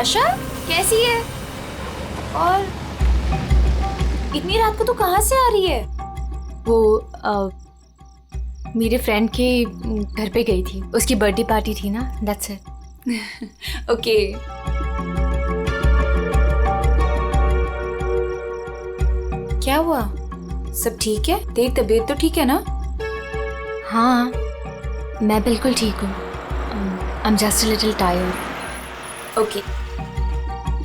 नताशा कैसी है? और इतनी रात को तू कहाँ से आ रही है? वो मेरे फ्रेंड के घर पे गई थी, उसकी बर्थडे पार्टी थी ना, दैट्स इट। ओके। क्या हुआ? सब ठीक है? तेरी तबीयत तो ठीक है ना? हाँ, मैं बिल्कुल ठीक हूँ। I am just a little tired. Okay,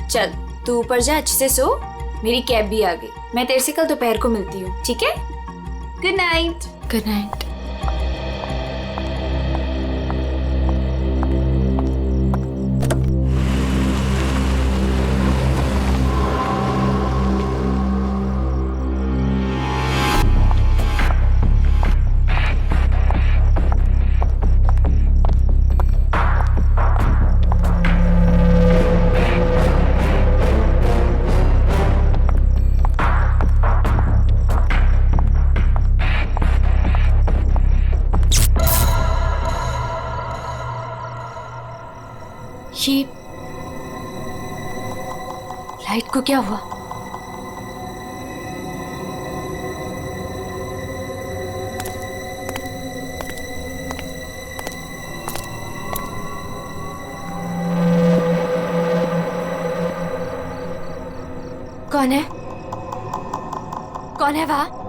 चल तू ऊपर जा, अच्छे से सो। मेरी कैब भी आ गई, मैं तेरे से कल दोपहर को मिलती हूँ, ठीक है? Good night. Good night. ये लाइट को क्या हुआ? कौन है? कौन है वहां?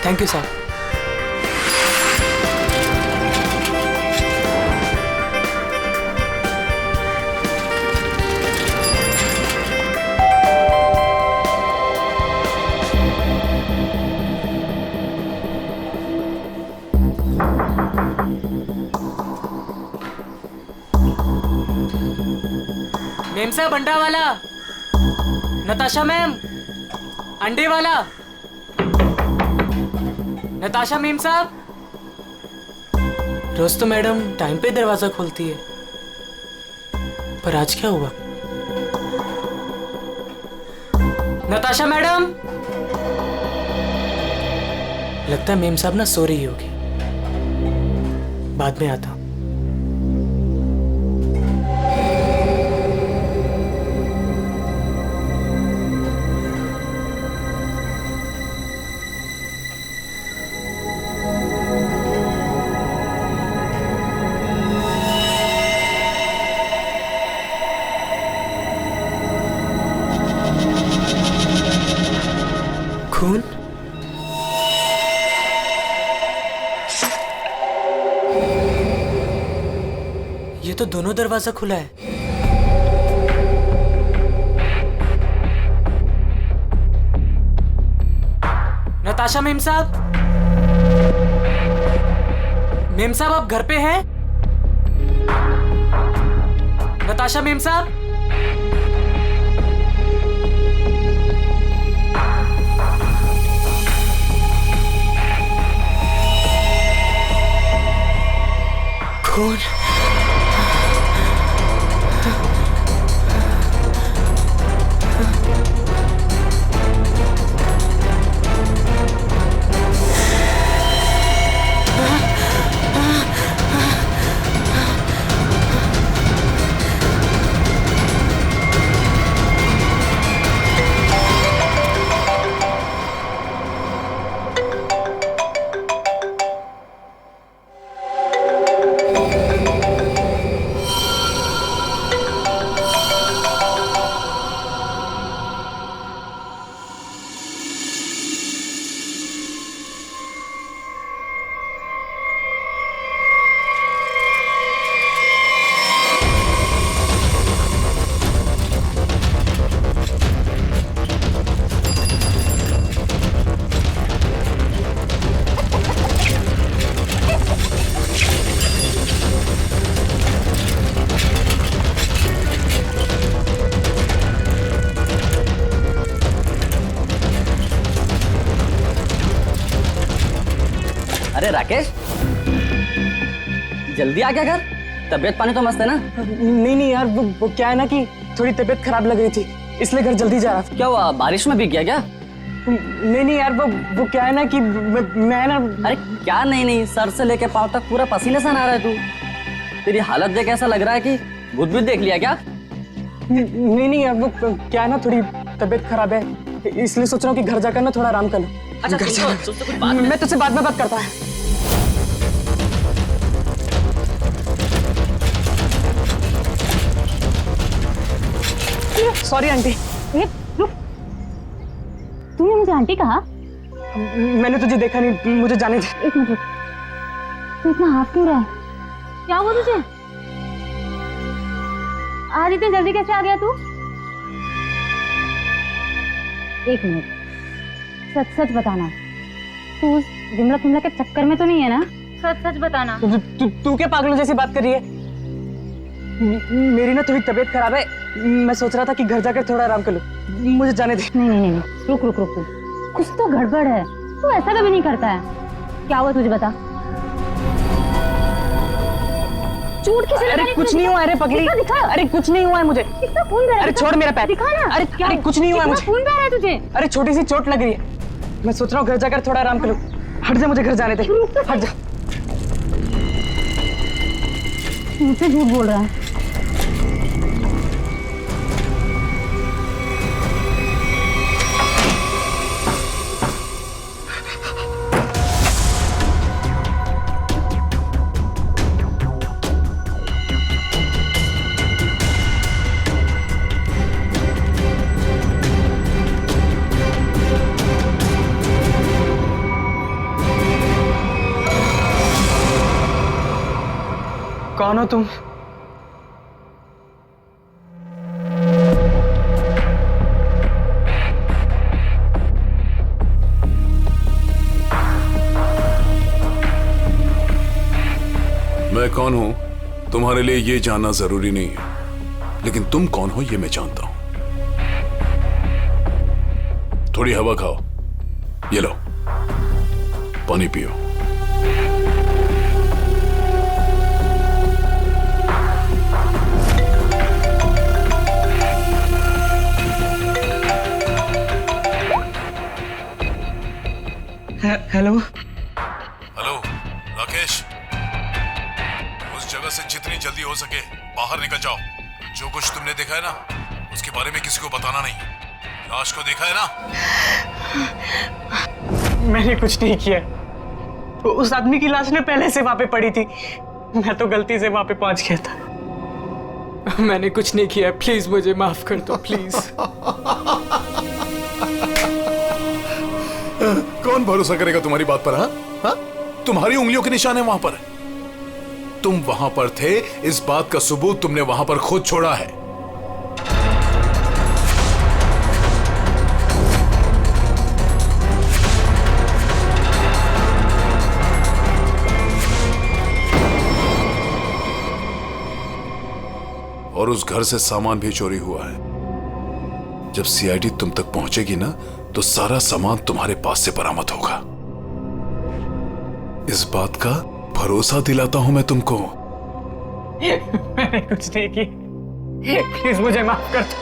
Thank you sir. मेम साहब, अंडा वाला। नताशा मैम, अंडे वाला। नताशा मेम साहब। रोज तो मैडम टाइम पे दरवाजा खोलती है, पर आज क्या हुआ? नताशा मैडम। लगता है मेम साहब ना सो रही होगी, बाद में आता हूं। खून? ये तो दोनों दरवाजा खुला है। नताशा मेम साहब। मेम साहब, आप घर पे हैं? नताशा मेम साहब। खून? जल्दी आ गया घर? तबीयत पानी तो मस्त है ना? नहीं यार, वो क्या है ना कि थोड़ी तबीयत खराब लग रही थी, इसलिए घर जल्दी जा रहा था। क्या हुआ, बारिश में भीग गया क्या? नहीं यार, वो क्या है ना कि मैं ना। अरे क्या नहीं, सर से लेके पाँव तक पूरा पसीने से नहा रहा है तू। तेरी हालत देख ऐसा लग रहा है कि भूत भी देख लिया क्या? नहीं यार, वो क्या है ना, थोड़ी तबीयत खराब है, इसलिए सोच रहा हूँ कि घर जाकर ना थोड़ा आराम कर लूं। अच्छा तुझसे कुछ बात मैं तुझसे बाद में बात करता हूँ। Sorry aunty. रुक, तूने मुझे आंटी कहा? मैंने तुझे देखा नहीं, मुझे जाने दे। एक मिनट रुक, तू इतना हाफ क्यों रहा है? क्या हुआ तुझे? आज इतनी जल्दी कैसे आ गया तू? एक मिनट, सच सच बताना, तू उस विमला के चक्कर में तो नहीं है ना? सच सच बताना। तू क्या पागलों जैसी बात कर रही है? मेरी ना थोड़ी तबीयत खराब है, मैं सोच रहा था कि घर जाकर थोड़ा आराम कर लूं, मुझे जाने दे। नहीं, रुक, कुछ तो गड़बड़ है, तू ऐसा कभी नहीं करता है। क्या हुआ तुझे बता? चोट किसे लगी? अरे कुछ नहीं हुआ, अरे पगली, दिखा। अरे कुछ नहीं हुआ है मुझे। कितना खून बह रहा है? अरे छोड़ मेरा पैर, दिखा ना। अरे कुछ नहीं हुआ है मुझे। खून बह रहा है तुझे? अरे छोटी सी चोट लग रही है, मैं सोच रहा हूँ घर जाकर थोड़ा आराम कर लूं। हट जा, मुझे घर जाने दे, हट जा। मुझसे झूठ बोल रहा है। कौन हो तुम? मैं कौन हूं तुम्हारे लिए ये जानना जरूरी नहीं है, लेकिन तुम कौन हो ये मैं जानता हूं। थोड़ी हवा खाओ, ये लो पानी पियो। हेलो हेलो राकेश, उस जगह से जितनी जल्दी हो सके बाहर निकल जाओ। जो कुछ तुमने देखा है ना, उसके बारे में किसी को बताना नहीं। लाश को देखा है ना? मैंने कुछ नहीं किया, उस आदमी की लाश ने पहले से वहां पे पड़ी थी, मैं तो गलती से वहां पे पहुंच गया था। मैंने कुछ नहीं किया, प्लीज मुझे माफ कर दो, प्लीज। कौन भरोसा करेगा तुम्हारी बात पर? हाँ, तुम्हारी उंगलियों के निशान है वहां पर। तुम वहां पर थे, इस बात का सबूत तुमने वहां पर खुद छोड़ा है। और उस घर से सामान भी चोरी हुआ है। जब सीआईडी तुम तक पहुंचेगी ना, तो सारा सामान तुम्हारे पास से बरामद होगा। इस बात का भरोसा दिलाता हूं मैं तुमको। मैंने कुछ नहीं की, प्लीज मुझे माफ कर दो।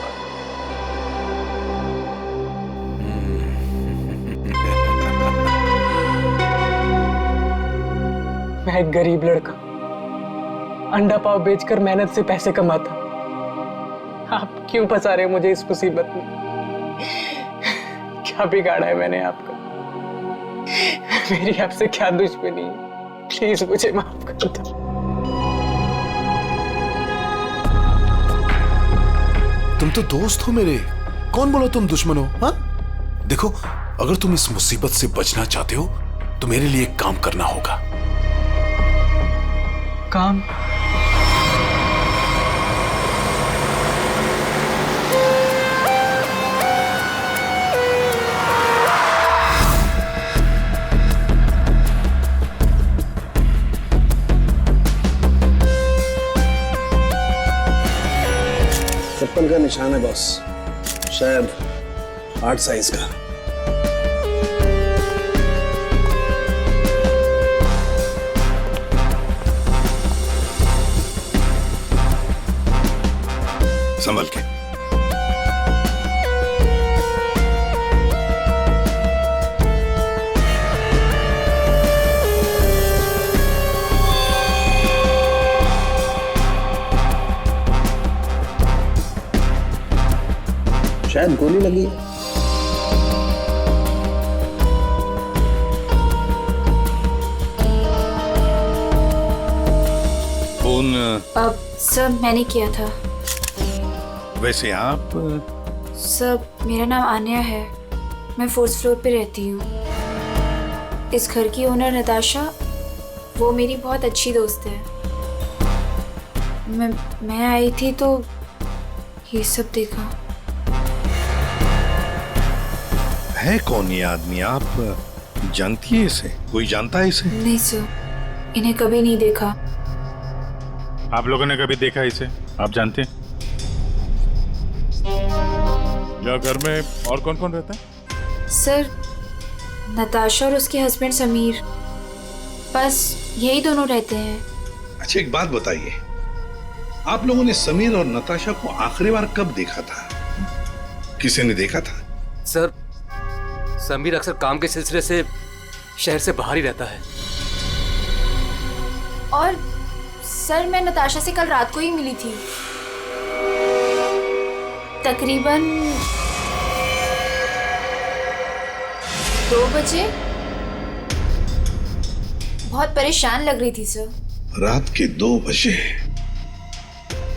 मैं एक गरीब लड़का, अंडा पाव बेचकर मेहनत से पैसे कमाता। आप क्यों फंसा रहे हो मुझे इस मुसीबत में? क्या बिगाड़ा है मैंने आपका? मेरी आपसे क्या दुश्मनी है? प्लीज मुझे माफ कर दो। तुम तो दोस्त हो मेरे, कौन बोला तुम दुश्मन हो? हाँ, देखो, अगर तुम इस मुसीबत से बचना चाहते हो तो मेरे लिए एक काम करना होगा। काम? चप्पल का निशान है बॉस, शायद 8 साइज का। संभल के। शायद गोली लगी है। खून अब सर मैंने किया था। वैसे आप सर मेरा नाम आन्या है, मैं 4th फ्लोर पे रहती हूँ। इस घर की ओनर नताशा, वो मेरी बहुत अच्छी दोस्त है। मैं आई थी तो ये सब देखा। है कौन ये आदमी? आप जानती है इसे? कोई जानता है इसे? नहीं सर, इन्हें कभी नहीं देखा। आप लोगों ने कभी देखा इसे? आप जानते हैं? या घर में और कौन कौन रहता है? सर नताशा और उसके हस्बैंड समीर, बस यही दोनों रहते हैं। अच्छा एक बात बताइए, आप लोगों ने समीर और नताशा को आखिरी बार कब देखा था? किसी ने देखा था? सर समीर अक्सर काम के सिलसिले से शहर से बाहर ही रहता है। और सर मैं नताशा से कल रात को ही मिली थी, तकरीबन 2 बजे। बहुत परेशान लग रही थी सर। रात के 2 बजे?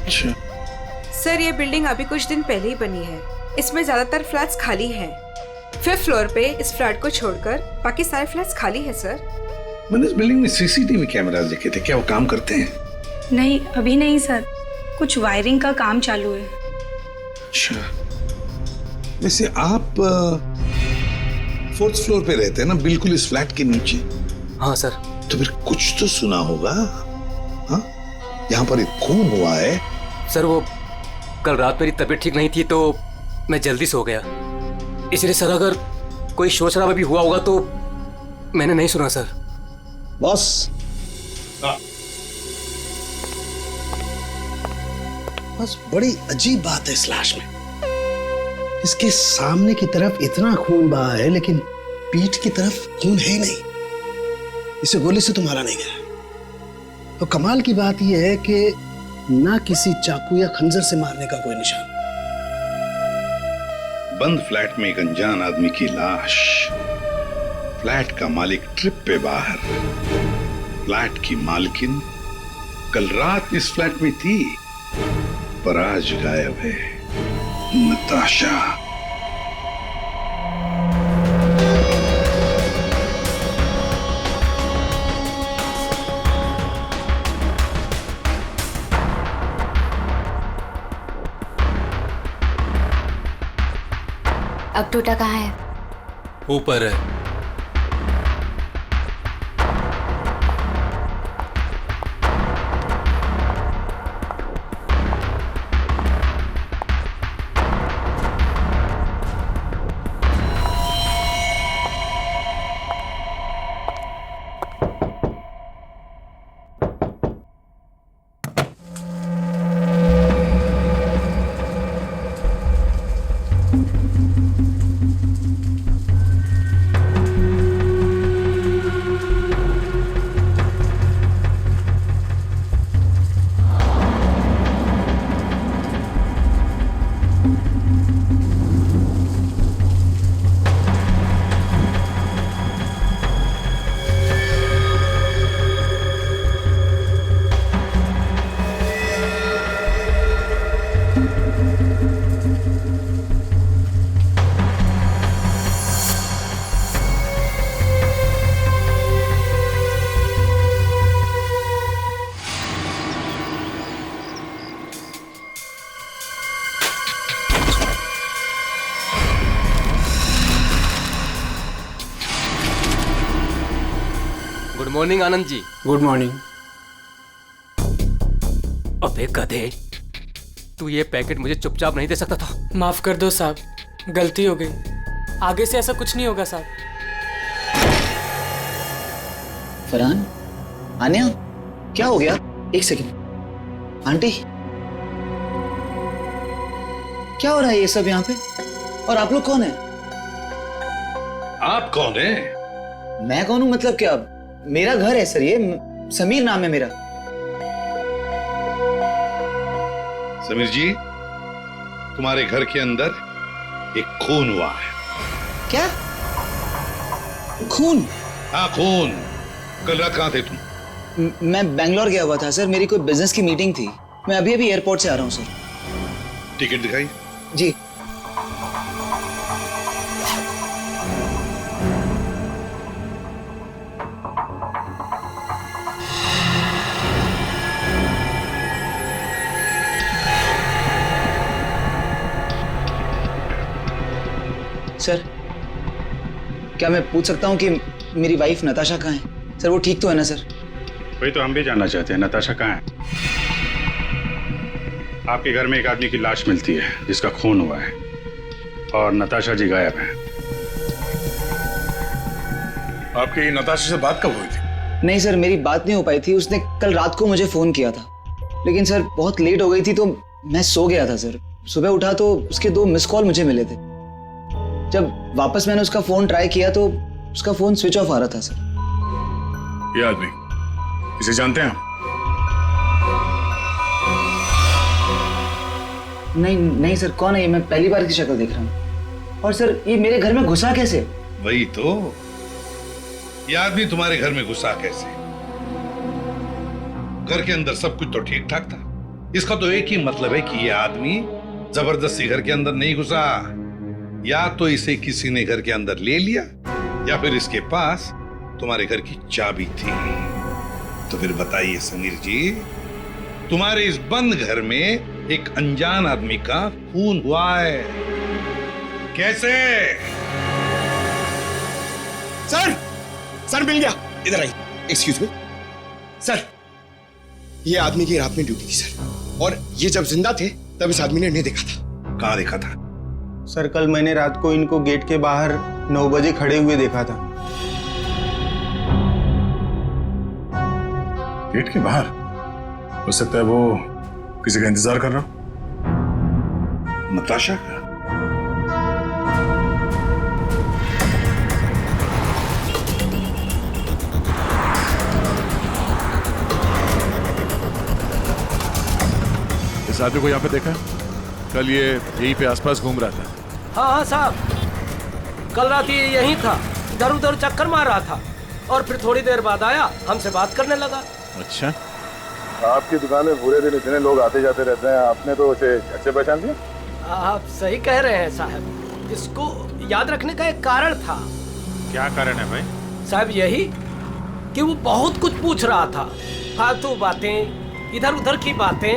अच्छा। सर ये बिल्डिंग अभी कुछ दिन पहले ही बनी है, इसमें ज्यादातर फ्लैट्स खाली हैं। 5th फ्लोर पे इस फ्लैट को छोड़कर बाकी सारे फ्लैट्स खाली है सर। मैंने इस बिल्डिंग में सीसीटीवी कैमरास देखे थे, क्या वो काम करते हैं? नहीं अभी नहीं सर, कुछ वायरिंग का काम चालू है। अच्छा, वैसे आप 4th फ्लोर पे रहते हैं ना, बिल्कुल इस फ्लैट के नीचे? हाँ सर। तो फिर कुछ तो सुना होगा। हाँ, यहाँ पर एक खून हुआ है। सर वो कल रात मेरी तबीयत ठीक नहीं थी तो मैं जल्दी सो गया, इसलिए सर अगर कोई शोर शराबा भी हुआ होगा तो मैंने नहीं सुना सर। बॉस, बस बड़ी अजीब बात है इस लाश में। इसके सामने की तरफ इतना खून बहा है लेकिन पीठ की तरफ खून है ही नहीं। इसे गोली से तो मारा नहीं गया। तो कमाल की बात यह है कि ना किसी चाकू या खंजर से मारने का कोई निशान। बंद फ्लैट में एक अनजान आदमी की लाश, फ्लैट का मालिक ट्रिप पे बाहर, फ्लैट की मालकिन कल रात इस फ्लैट में थी पर आज गायब है। नताशा। अब टोटा कहाँ है? ऊपर है। Good morning Anand ji. Good morning. अबे गधे, तू ये पैकेट मुझे चुपचाप नहीं दे सकता था? माफ कर दो साहब, गलती हो गई। आगे से ऐसा कुछ नहीं होगा साहब। फरहान, आन्या, क्या हो गया? एक सेकंड। आंटी, क्या हो रहा है ये सब यहाँ पे? और आप लोग कौन है? आप कौन है? मैं कौन हूँ मतलब क्या? मेरा घर है सर, ये समीर नाम है मेरा। समीर जी, तुम्हारे घर के अंदर एक खून हुआ है। क्या? खून? हाँ खून। कल रात कहाँ थे तुम? मैं बैंगलोर गया हुआ था सर, मेरी कोई बिजनेस की मीटिंग थी। मैं अभी अभी एयरपोर्ट से आ रहा हूँ सर। टिकट दिखाई। जी। सर, क्या मैं पूछ सकता हूँ कि मेरी वाइफ नताशा कहाँ है? सर वो ठीक तो है ना सर? वही तो हम भी जानना चाहते हैं, नताशा कहाँ है? आपके घर में एक आदमी की लाश मिलती है जिसका खून हुआ है और नताशा जी गायब हैं। आपकी नताशा से बात कब हुई थी? नहीं सर, मेरी बात नहीं हो पाई थी। उसने कल रात को मुझे फोन किया था, लेकिन सर बहुत लेट हो गई थी तो मैं सो गया था सर। सुबह उठा तो उसके 2 मिस कॉल मुझे मिले थे। जब वापस मैंने उसका फोन ट्राई किया तो उसका फोन स्विच ऑफ आ रहा था सर। ये आदमी, इसे जानते हैं आप? नहीं सर, कौन है ये? मैं पहली बार की शक्ल देख रहा हूँ। और सर ये मेरे घर में घुसा कैसे? वही तो, ये आदमी तुम्हारे घर में घुसा कैसे? घर के अंदर सब कुछ तो ठीक ठाक था। इसका तो एक ही मतलब है कि ये आदमी जबरदस्ती घर के अंदर नहीं घुसा। या तो इसे किसी ने घर के अंदर ले लिया या फिर इसके पास तुम्हारे घर की चाबी थी। तो फिर बताइए समीर जी, तुम्हारे इस बंद घर में एक अनजान आदमी का खून हुआ है, कैसे? सर मिल गया। इधर आइए। एक्सक्यूज मी सर, ये आदमी की रात में ड्यूटी थी सर, और ये जब जिंदा थे तब इस आदमी ने इन्हें देखा था। कहाँ देखा था? सर कल मैंने रात को इनको गेट के बाहर 9 बजे खड़े हुए देखा था। गेट के बाहर? हो सकता है वो किसी का इंतजार कर रहा हो। नताशा का? इस आदमी को यहाँ पे देखा? कल ये यहीं पे आसपास घूम रहा था। हाँ साहब, कल रात ये यहीं था, इधर उधर चक्कर मार रहा था और फिर थोड़ी देर बाद आया, हमसे बात करने लगा। अच्छा, आपकी दुकान में पूरे दिन इतने लोग आते जाते रहते हैं, आपने तो उसे अच्छे पहचान लिया? आप सही कह रहे हैं साहब, इसको याद रखने का एक कारण था। क्या कारण है भाई? साहब यही कि वो बहुत कुछ पूछ रहा था, फालतू बातें, इधर उधर की बातें,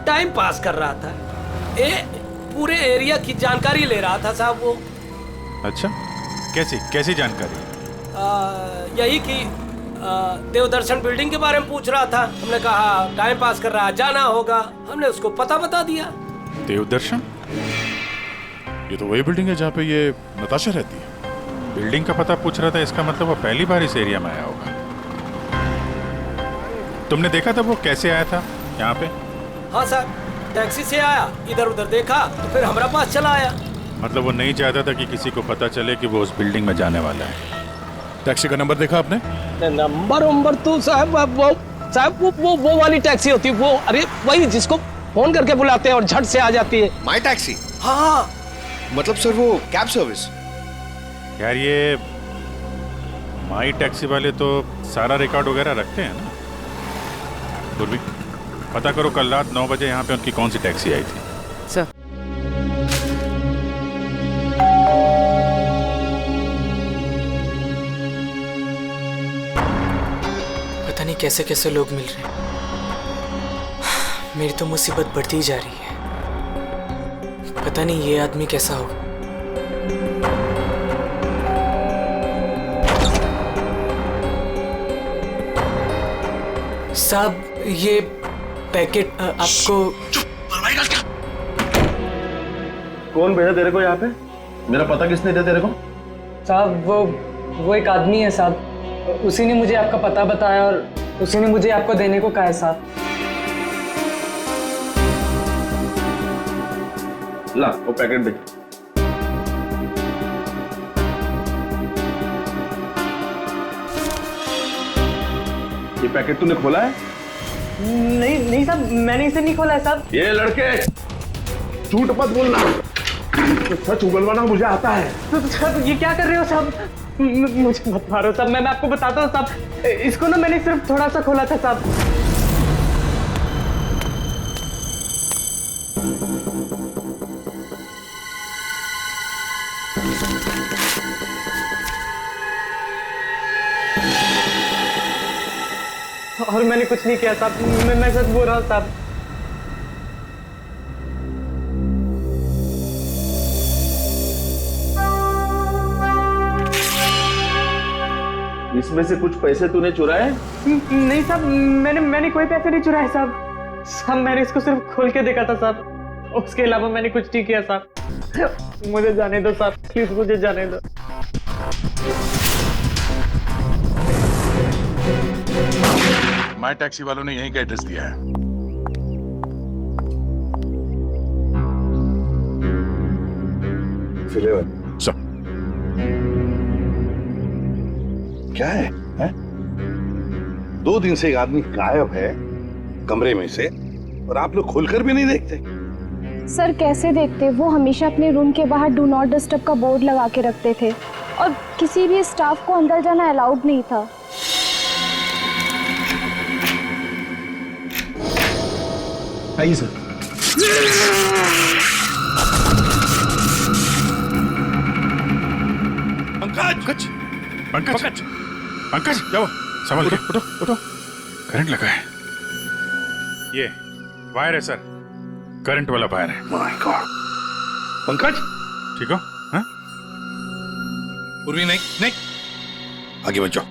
टाइम पास कर रहा था। पूरे एरिया की जानकारी ले रहा था साहब वो। अच्छा, कैसी जानकारी? यही कि देवदर्शन बिल्डिंग के बारे में पूछ रहा था। हमने कहा टाइम पास कर रहा है, जाना होगा। हमने उसको पता बता दिया। देवदर्शन? ये तो वही बिल्डिंग है जहाँ पे ये नताशा रहती है। बिल्डिंग का पता पूछ रहा था, इसका मतलब वो पहली बार इस एरिया में आया होगा। तुमने देखा था वो कैसे आया था यहाँ पे? हाँ साहब, टैक्सी से आया, इधर उधर देखा तो फिर हमारा पास चला आया। मतलब वो नहीं चाहता था कि किसी को पता चले कि वो उस बिल्डिंग में जाने वाला है। टैक्सी का नंबर देखा आपने? नंबर तो साहब वो वाली टैक्सी होती है वो, अरे वही जिसको फोन करके बुलाते हैं और झट से आ जाती है। माई टैक्सी? हाँ। मतलब सर वो कैब सर्विस? यार ये माई टैक्सी वाले तो सारा रिकॉर्ड वगैरह रखते हैं ना। पूर्वी, पता करो कल रात 9 बजे यहाँ पे उनकी कौन सी टैक्सी आई थी। सर पता नहीं कैसे कैसे लोग मिल रहे हैं। मेरी तो मुसीबत बढ़ती ही जा रही है। पता नहीं ये आदमी कैसा होगा। साहब ये पैकेट आपको। कौन भेजा तेरे को यहाँ पे? मेरा पता किसने दिया तेरे को? साहब वो एक आदमी है साहब, उसी ने मुझे आपका पता बताया और उसी ने मुझे आपको देने को कहा है साहब। ला वो पैकेट दे। ये पैकेट तूने खोला है? नहीं साहब, मैंने इसे नहीं खोला है साहब। ये लड़के झूठ मत बोलना, सच उगलवाना मुझे आता है। तो साहब ये क्या कर रहे हो साहब? मुझे मत मारो साहब, मैं आपको बताता हूँ साहब, इसको ना मैंने सिर्फ थोड़ा सा खोला था साहब। और मैंने कुछ नहीं किया साहब, मैं सच बोल रहा हूँ साहब। इसमें से कुछ पैसे तूने चुराए? नहीं साहब, मैंने कोई पैसे नहीं चुराए साहब। मैंने इसको सिर्फ खोल के देखा था साहब, उसके अलावा मैंने कुछ नहीं किया साहब। मुझे जाने दो साहब, प्लीज मुझे जाने दो। माई टैक्सी वालों ने यहीं का एड्रेस दिया है। सर क्या है, हैं? 2 दिन से एक आदमी गायब है कमरे में से, और आप लोग खोलकर भी नहीं देखते। सर कैसे देखते, वो हमेशा अपने रूम के बाहर डू नॉट डिस्टर्ब का बोर्ड लगा के रखते थे और किसी भी स्टाफ को अंदर जाना अलाउड नहीं था। आइए सर। पंकज पंकज पंकज जाओ, संभल के उठो उठो, करंट लगा है। ये वायर है सर, करंट वाला वायर है। My god. पंकज ठीक हो? हाँ? उर्वी नहीं नहीं, आगे बढ़ जाओ,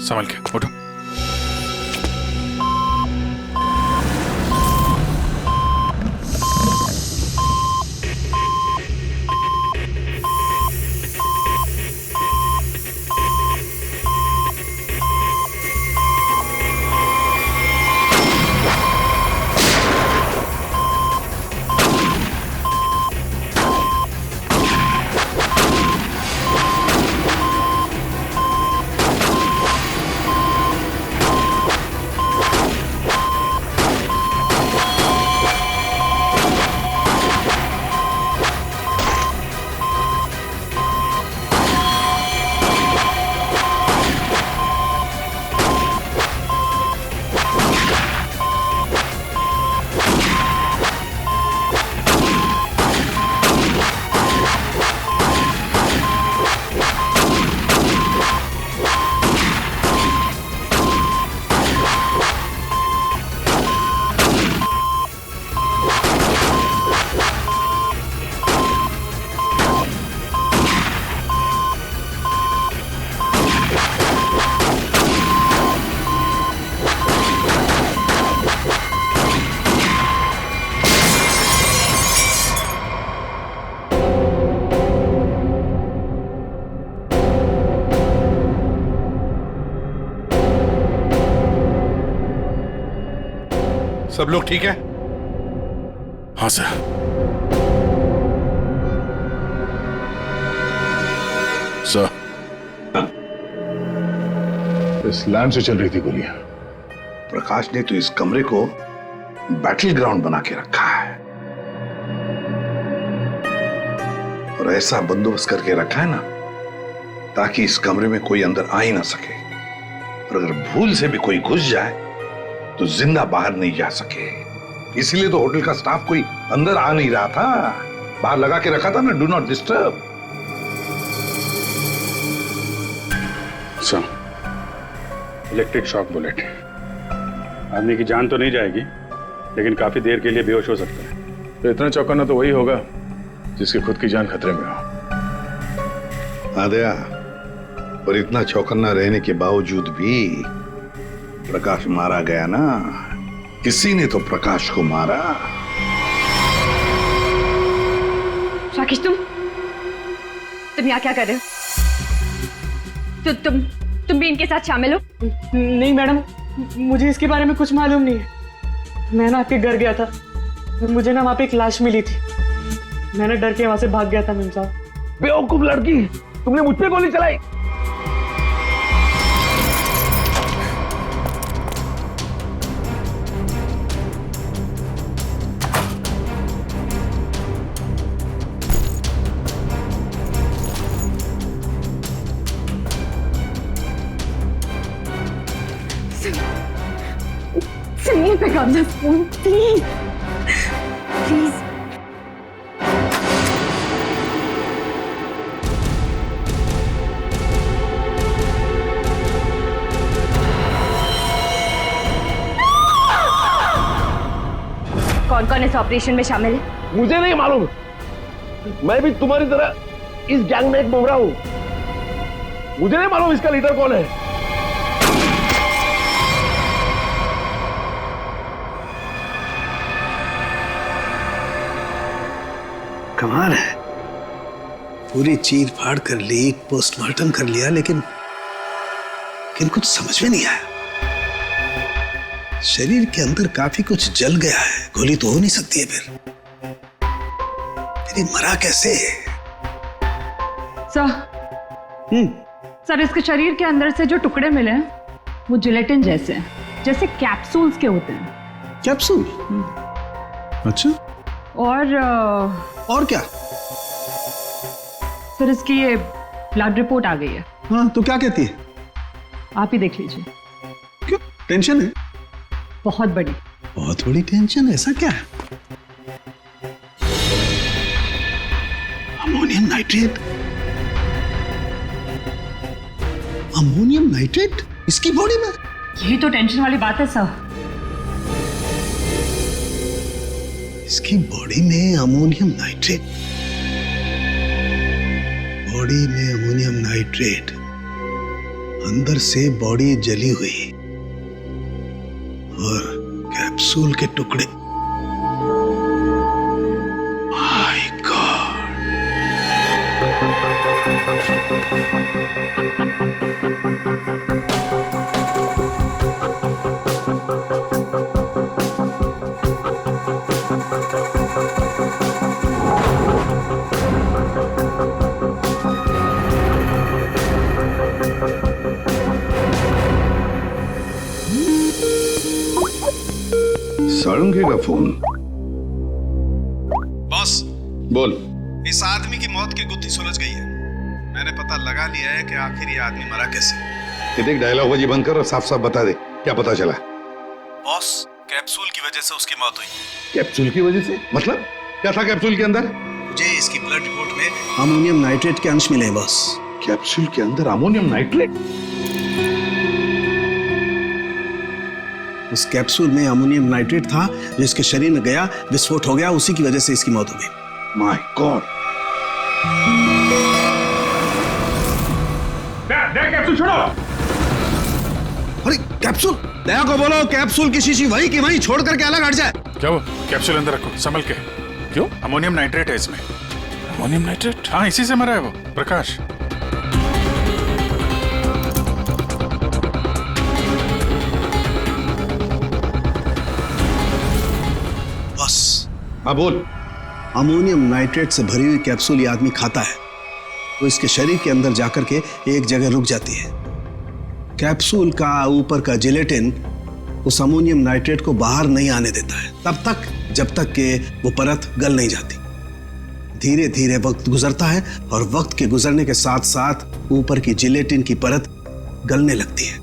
संभल के उठो। सब लोग ठीक है? हाँ सर। सर, इस लैंड से चल रही थी गोलियां। प्रकाश ने तो इस कमरे को बैटल ग्राउंड बना के रखा है और ऐसा बंदोबस्त करके रखा है ना ताकि इस कमरे में कोई अंदर आ ही ना सके, और अगर भूल से भी कोई घुस जाए तो जिंदा बाहर नहीं जा सके। इसलिए तो होटल का स्टाफ कोई अंदर आ नहीं रहा था, बाहर लगा के रखा था ना, do not disturb. Sir, electric shock bullet, आदमी की जान तो नहीं जाएगी लेकिन काफी देर के लिए बेहोश हो सकता है। तो इतना चौंकाना तो वही होगा जिसकी खुद की जान खतरे में हो। आदया, और इतना चौकन्ना रहने के बावजूद भी प्रकाश मारा गया ना, किसी ने तो प्रकाश को मारा। राकेश, तुम यहाँ क्या कर रहे हो? तुम भी इनके साथ शामिल हो? नहीं मैडम, मुझे इसके बारे में कुछ मालूम नहीं है। मैं ना आपके घर गया था, मुझे ना वहाँ पे एक लाश मिली थी, मैंने डर के वहाँ से भाग गया था मेम साहब। बेवकूफ लड़की, तुमने मुझ पे गोली चलाई। सुनिए पे कब्जा फोन प्लीज प्लीज। कौन कौन इस ऑपरेशन में शामिल है? मुझे नहीं मालूम, मैं भी तुम्हारी तरह इस गैंग में एक मोहरा हूं। मुझे नहीं मालूम इसका लीडर कौन है। कमाल है, पूरी चीर फाड़ कर ली, पोस्टमार्टम कर लिया, लेकिन कुछ समझ में नहीं आया। शरीर के अंदर काफी कुछ जल गया है, गोली तो हो नहीं सकती है फिर ये मरा कैसे? सर इसके शरीर के अंदर से जो टुकड़े मिले हैं वो जिलेटिन जैसे हैं, जैसे कैप्सूल्स के होते हैं। कैप्सूल? अच्छा, और क्या? सर इसकी ये ब्लड रिपोर्ट आ गई है। हाँ, तो क्या कहती है? आप ही देख लीजिए। क्यों, टेंशन है? बहुत बड़ी। बहुत बड़ी टेंशन? ऐसा क्या है? Ammonium nitrate? अमोनियम नाइट्रेट इसकी बॉडी में? यही तो टेंशन वाली बात है सर। इसकी बॉडी में अमोनियम नाइट्रेट? बॉडी में अमोनियम नाइट्रेट, अंदर से बॉडी जली हुई और कैप्सूल के टुकड़े। My God! सारंगी का फोन। बॉस बोल। इस आदमी की मौत की गुत्थी सुलझ गई है। मैंने पता लगा लिया है कि आखिर ये आदमी मरा कैसे। ये देख, डायलॉग बाजी बंद कर और साफ साफ बता दे क्या पता चला। बॉस, कैप्सूल की वजह से उसकी मौत हुई। कैप्सूल की वजह से? मतलब क्या था कैप्सूल के अंदर? मुझे इसकी ब्लड रिपोर्ट में अमोनियम नाइट्रेट के अंश मिले हैं बॉस। कैप्सूल के अंदर अमोनियम नाइट्रेट? उस कैप्सूल में अमोनियम नाइट्रेट था जो इसके शरीर में गया, विस्फोट हो गया, उसी की वजह से इसकी मौत हो गई। My God! दे कैप्सूल छोड़ो। अरे कैप्सूल, दया को बोलो कैप्सूल की शीशी वही की वही छोड़ करके अलग हट जाए। क्या वो? कैप्सूल अंदर रखो, संभल के। क्यों? अमोनियम नाइट्रेट है इसमें। Ammonium nitrate? हाँ, इसी से मरा है वो प्रकाश। हाँ बोल। अमोनियम नाइट्रेट से भरी हुई कैप्सूल ये आदमी खाता है तो इसके शरीर के अंदर जाकर के एक जगह रुक जाती है। कैप्सूल का ऊपर का जिलेटिन उस अमोनियम नाइट्रेट को बाहर नहीं आने देता है तब तक जब तक कि वो परत गल नहीं जाती। धीरे धीरे वक्त गुजरता है और वक्त के गुजरने के साथ साथ ऊपर की जिलेटिन की परत गलने लगती है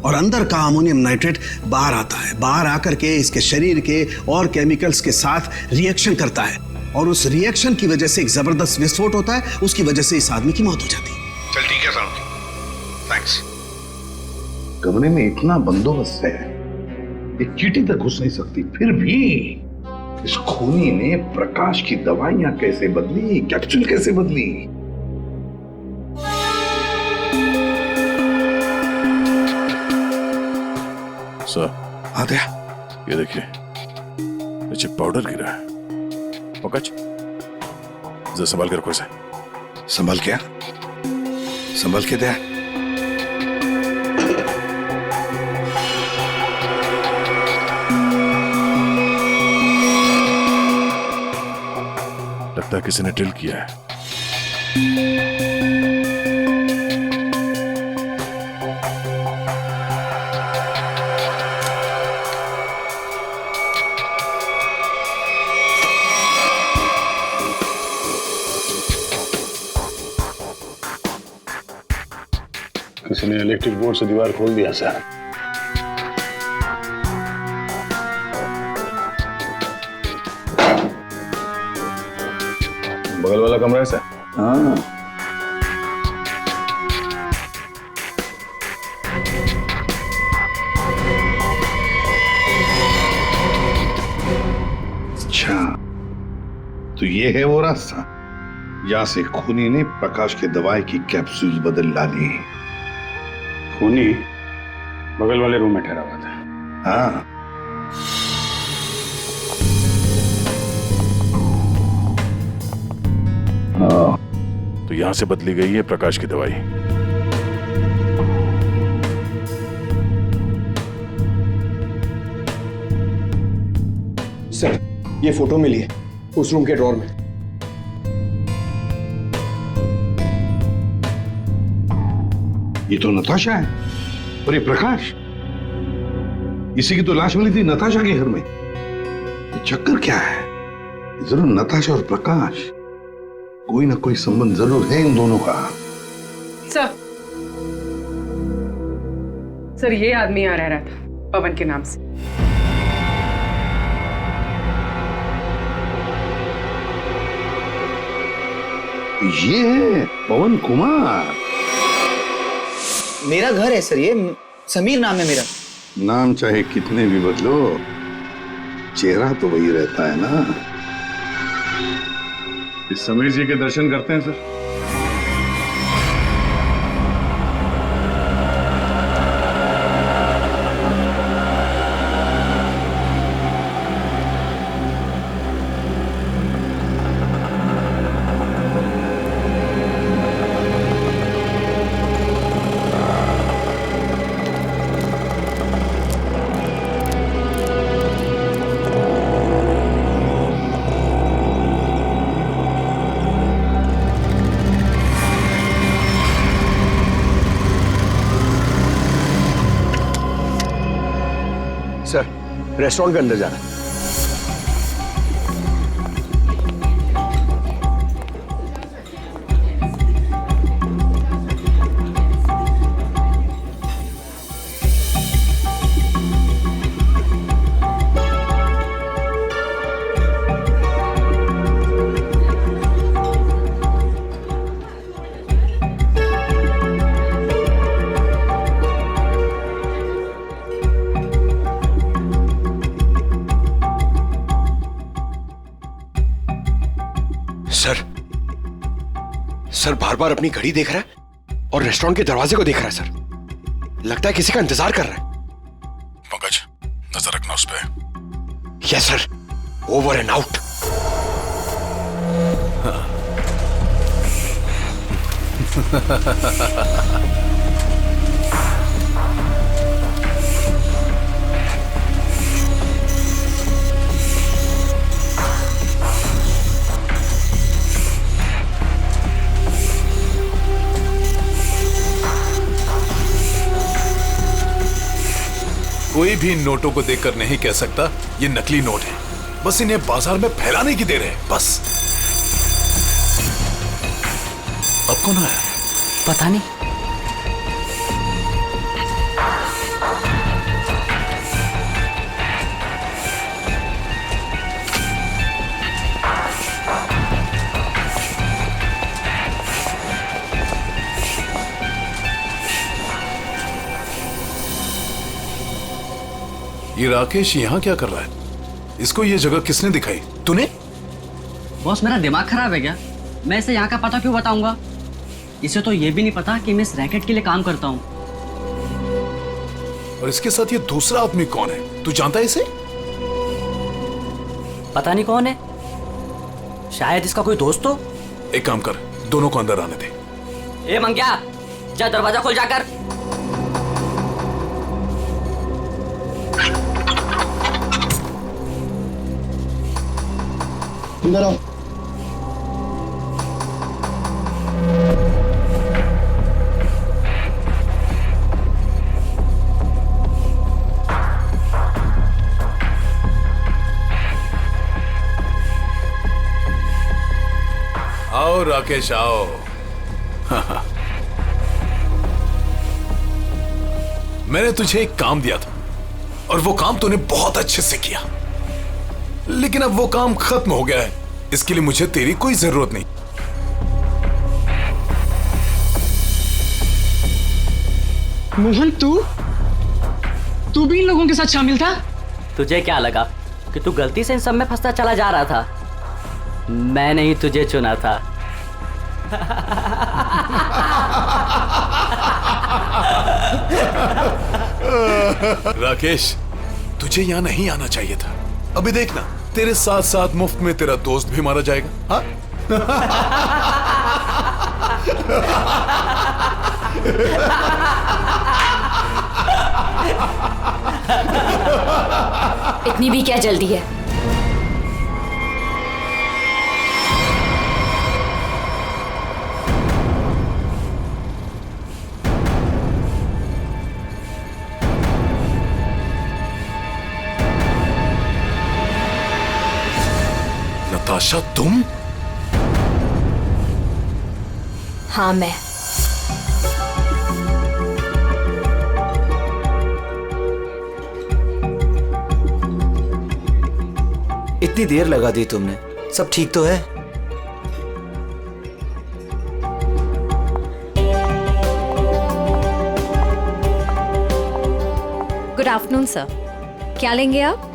और अंदर का अमोनियम नाइट्रेट बाहर आता है। बाहर आकर के इसके शरीर के और केमिकल्स के साथ रिएक्शन करता है और उस रिएक्शन की वजह से एक जबरदस्त विस्फोट होता है। उसकी वजह से इस आदमी की मौत हो जाती है। चल ठीक है साहब, थैंक्स। कमरे में इतना बंदोबस्त है, एक चींटी तक घुस नहीं सकती, फिर भी इस खूनी ने प्रकाश की दवाइयां कैसे बदली, कैप्सूल कैसे बदली? सर, आ गया। ये देखिए, नीचे पाउडर गिरा है। पंकज, जरा संभाल के रखो इसे। संभाल क्या? संभाल के दे। लगता है किसी ने ड्रिल किया है। किसी ने इलेक्ट्रिक बोर्ड से दीवार खोल दिया सर। बगल वाला कमरा है सर। हाँ। अच्छा, तो ये है वो रास्ता जहां से खूनी ने प्रकाश के दवाई की कैप्सूल बदल डाली। खूनी बगल वाले रूम में ठहरा हुआ था। हाँ। तो यहां से बदली गई है प्रकाश की दवाई। सर, ये फोटो मिली है उस रूम के ड्रॉर में। ये तो नताशा है और ये प्रकाश, इसी की तो लाश मिली थी नताशा के घर में। ये चक्कर क्या है? जरूर नताशा और प्रकाश, कोई ना कोई संबंध जरूर है इन दोनों का। सर ये आदमी यहाँ रह रहा था पवन के नाम से। ये है पवन कुमार। मेरा घर है सर, ये समीर नाम है मेरा। नाम चाहे कितने भी बदलो, चेहरा तो वही रहता है ना। इस समीर जी के दर्शन करते हैं सर। सर, रेस्टोरेंट के अंदर जाना है। सर बार बार अपनी घड़ी देख रहा है और रेस्टोरेंट के दरवाजे को देख रहा है सर। लगता है किसी का इंतजार कर रहा है। पंकज, नजर रखना उस पे। Yes sir, over and out. कोई भी नोटों को देखकर नहीं कह सकता ये नकली नोट है। बस इन्हें बाजार में फैलाने की देर है, बस। अब कौन आया? पता नहीं। ये राकेश यहाँ क्या कर रहा है? इसको ये जगह किसने दिखाई? तूने? बॉस, मेरा दिमाग खराब है क्या? मैं इसे यहाँ का पता क्यों बताऊंगा? इसे तो ये भी नहीं पता कि मैं इस रैकेट के लिए काम करता हूँ। और इसके साथ ये दूसरा आदमी कौन है? तू जानता है इसे? पता नहीं कौन है, शायद इसका कोई दोस्त हो। एक काम कर, दोनों को अंदर आने दे। ए मंग्या, जा दरवाजा खोल जाकर। अंदर आओ। राकेश आओ। मैंने तुझे एक काम दिया था और वो काम तूने बहुत अच्छे से किया, लेकिन अब वो काम खत्म हो गया है। इसके लिए मुझे तेरी कोई जरूरत नहीं। मोहन, तू भी इन लोगों के साथ शामिल था? तुझे क्या लगा कि तू गलती से इन सब में फंसता चला जा रहा था? मैंने ही तुझे चुना था। राकेश, तुझे यहाँ नहीं आना चाहिए था। अभी देखना, तेरे साथ साथ मुफ्त में तेरा दोस्त भी मारा जाएगा। हाँ? इतनी भी क्या जल्दी है? नताशा, तुम? हाँ, मैं। इतनी देर लगा दी तुमने, सब ठीक तो है? गुड आफ्टरनून सर, क्या लेंगे आप?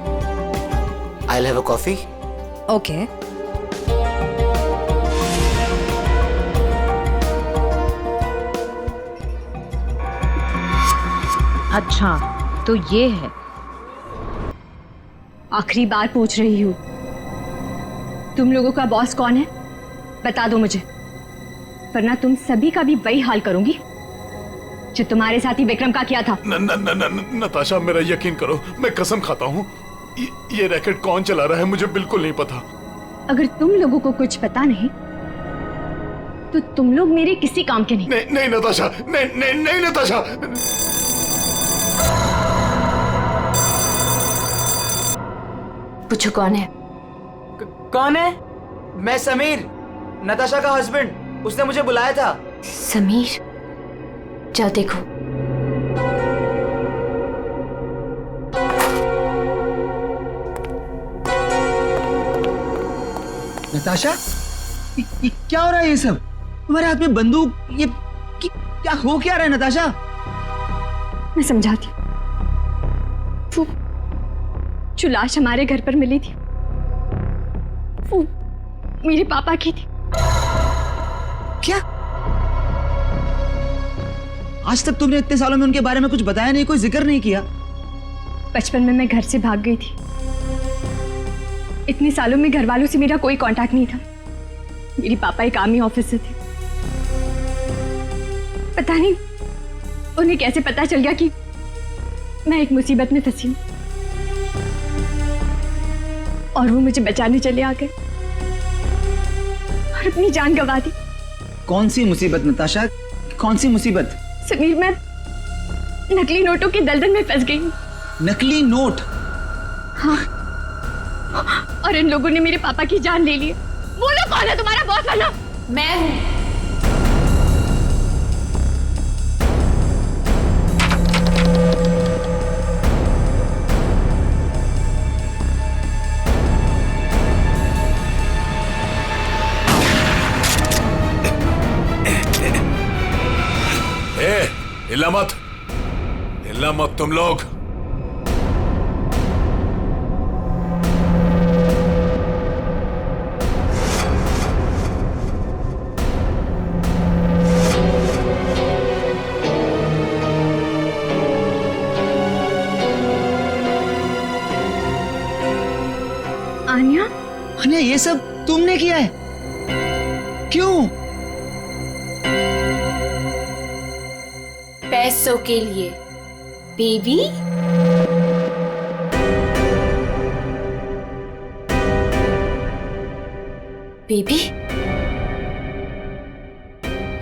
I'll have a coffee. Okay. अच्छा, तो ये है। आखिरी बार पूछ रही हूँ, तुम लोगों का बॉस कौन है? बता दो मुझे, वरना तुम सभी का भी वही हाल करूंगी जो तुम्हारे साथी विक्रम का किया था। नताशा, मेरा यकीन करो, मैं कसम खाता हूँ, ये रैकेट कौन चला रहा है मुझे बिल्कुल नहीं पता। अगर तुम लोगों को कुछ पता नहीं तो तुम लोग मेरे किसी काम के नहीं। नहीं नताशा, नहीं नताशा। पूछो कौन है? कौन है? मैं समीर, नताशा का हस्बैंड। उसने मुझे बुलाया था। समीर? जाओ देखो। नताशा, ये क्या हो रहा है? ये सब तुम्हारे हाथ में बंदूक, ये क्या हो क्या रहा है नताशा? मैं समझाती हूँ। वो जो लाश हमारे घर पर मिली थी वो मेरे पापा की थी। क्या? आज तक तुमने इतने सालों में उनके बारे में कुछ बताया नहीं, कोई जिक्र नहीं किया? बचपन में मैं घर से भाग गई थी। इतने सालों में घर वालों से मेरा कोई कांटेक्ट नहीं था। मेरे पापा एक आर्मी ऑफिसर थे। पता नहीं उन्हें कैसे पता चल गया कि मैं एक मुसीबत में फंसी हूं, और वो मुझे बचाने चले आ गए और अपनी जान गंवा दी। कौन सी मुसीबत नताशा, कौन सी मुसीबत? समीर, मैं नकली नोटों के दलदल में फंस गई हूं। नकली नोट? हाँ, और इन लोगों ने मेरे पापा की जान ले ली। बोलो कौन है तुम्हारा बॉस वाला? मैं हूं। हिलना मत तुम लोग। आन्या? आन्या, ये सब तुमने किया है? क्यों? पैसों के लिए बेबी। बेबी,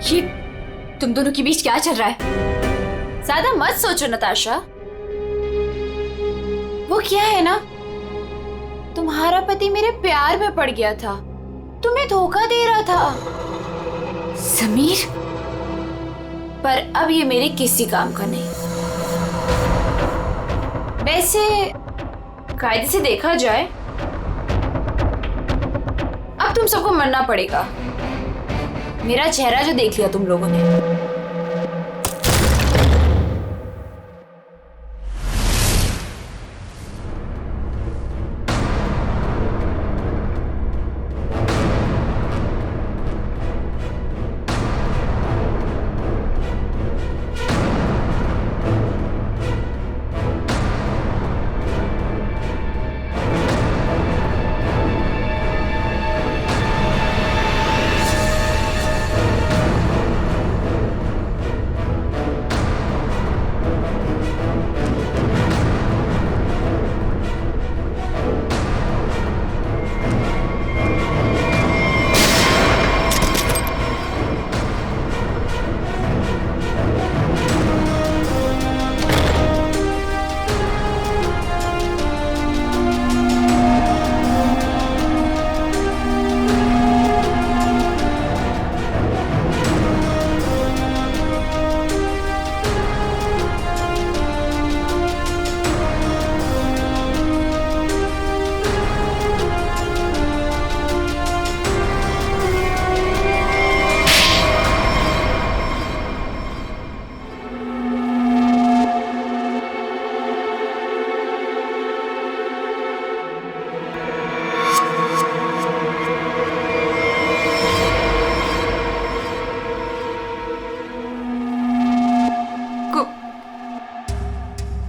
ये तुम दोनों के बीच क्या चल रहा है? ज्यादा मत सोचो नताशा। वो क्या है ना, तुम्हारा पति मेरे प्यार में पड़ गया था, तुम्हें धोखा दे रहा था। समीर, पर अब ये मेरे किसी काम का नहीं। वैसे कायदे से देखा जाए अब तुम सबको मरना पड़ेगा। मेरा चेहरा जो देख लिया तुम लोगों ने।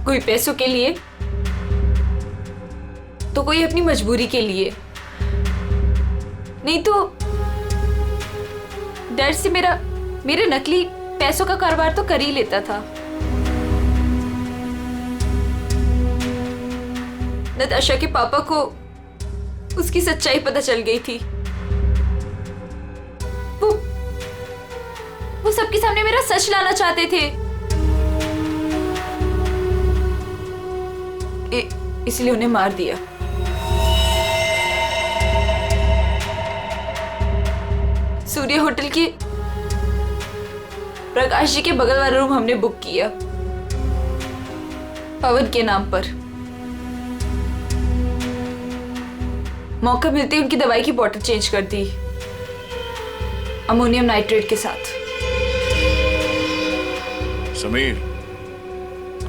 कोई पैसों के लिए तो कोई अपनी मजबूरी के लिए, नहीं तो डर से मेरे नकली पैसों का कारोबार तो कर ही लेता था। नताशा के पापा को उसकी सच्चाई पता चल गई थी। वो सबके सामने मेरा सच लाना चाहते थे, इसलिए उन्हें मार दिया। सूर्य होटल के प्रकाश जी के बगल वाला रूम हमने बुक किया पवन के नाम पर। मौका मिलते ही उनकी दवाई की बोतल चेंज कर दी अमोनियम नाइट्रेट के साथ। समीर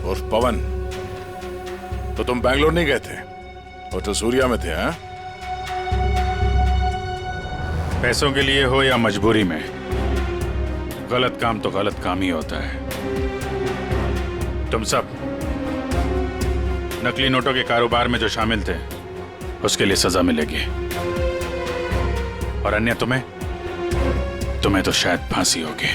और पवन, तो तुम बैंगलोर नहीं गए थे और तो सूर्या में थे? हैं? पैसों के लिए हो या मजबूरी में, गलत काम तो गलत काम ही होता है। तुम सब नकली नोटों के कारोबार में जो शामिल थे उसके लिए सजा मिलेगी, और अन्य तुम्हें तो शायद फांसी होगी।